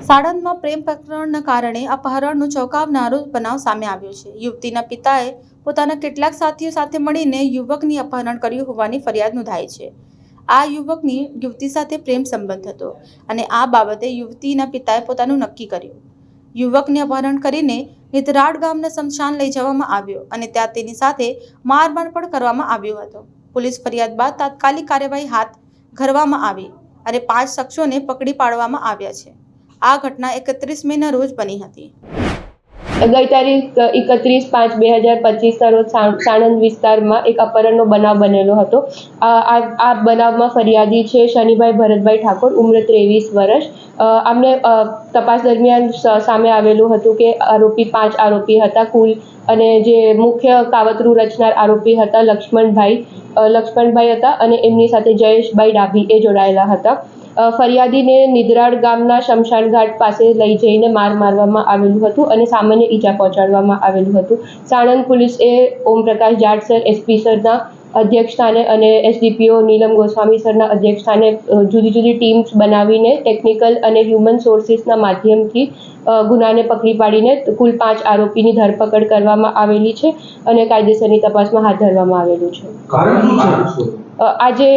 સાણંદમાં પ્રેમ પ્રકરણના કારણે અપહરણનો ચોંકાવનારો બનાવ સામે આવ્યો છે। યુવતીના પિતાએ પોતાના કેટલાક સાથીઓ સાથે મળીને યુવકની અપહરણ કર્યું હોવાની ફરિયાદ નોંધાઈ છે। આ યુવકની યુવતી સાથે પ્રેમ સંબંધ હતો અને આ બાબતે યુવતીના પિતાએ પોતાનું નક્કી કર્યું। યુવકને અપહરણ કરીને નિતરાડ ગામના સ્મશાન લઈ જવામાં આવ્યો અને ત્યાં તેની સાથે મારમાર પણ કરવામાં આવ્યો હતો। પોલીસ ફરિયાદ બાદ તાત્કાલિક કાર્યવાહી હાથ ધરવામાં આવી અને 5 શખ્સોને પકડી પાડવામાં આવ્યા છે। આ ઘટના 31 મેના રોજ બની હતી। ગઈ તારીખ 31/5/2025 રોજ સાણંદ વિસ્તારમાં એક અપહરણનો બનાવ બનેલો હતો। આ બનાવમાં ફરિયાદી છે શનિભાઈ ભરતભાઈ ઠાકોર, ઉંમર 23 વર્ષ। આમને તપાસ દરમિયાન સામે આવેલું હતું કે આરોપી 5 આરોપી હતા કુલ, અને જે મુખ્ય કાવતરું રચનાર આરોપી હતા લક્ષ્મણભાઈ હતા અને એમની સાથે જયેશભાઈ ડાભી એ જોડાયેલા હતા। ફરિયાદીને નિદરાડ ગામના શમશાન ઘાટ પાસે લઈ જઈને મારવામાં આવેલું હતું અને સામાન્ય ઈજા પહોંચાડવામાં આવેલું હતું। સાણંદ પોલીસે ઓમપ્રકાશ જાટ સર, એસપી સરના અધ્યક્ષ સ્થાને અને એસડીપીઓ નીલમ ગોસ્વામી સરના અધ્યક્ષ સ્થાને જુદી જુદી ટીમ્સ બનાવીને ટેકનિકલ અને હ્યુમન સોર્સિસના માધ્યમથી ગુનાને પકડી પાડીને કુલ 5 આરોપીની ધરપકડ કરવામાં આવેલી છે અને કાયદેસરની તપાસમાં હાથ ધરવામાં આવેલું છે। આજે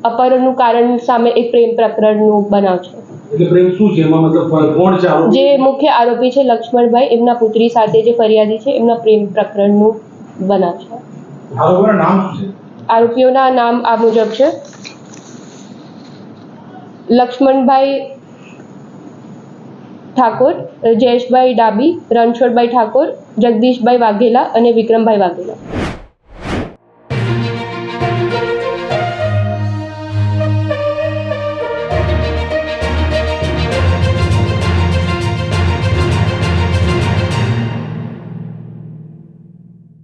અપહરણનું કારણ સામે એક પ્રેમ પ્રકરણનું બનાવ છે। એટલે પ્રેમ શું છે એમાં, મતલબ કોણ છે આરોપી? જે મુખ્ય આરોપી છે લક્ષ્મણભાઈ, એમના પુત્રી સાથે જે ફરિયાદી છે એમના પ્રેમ પ્રકરણનું બનાવ છે। આરોપીઓના નામ શું છે? આરોપીઓના નામ આ મુજબ છે: લક્ષ્મણભાઈ ઠાકોર, જયેશભાઈ ડાભી, રણછોડભાઈ ઠાકોર, જગદીશભાઈ વાઘેલા અને વિક્રમભાઈ વાઘેલા।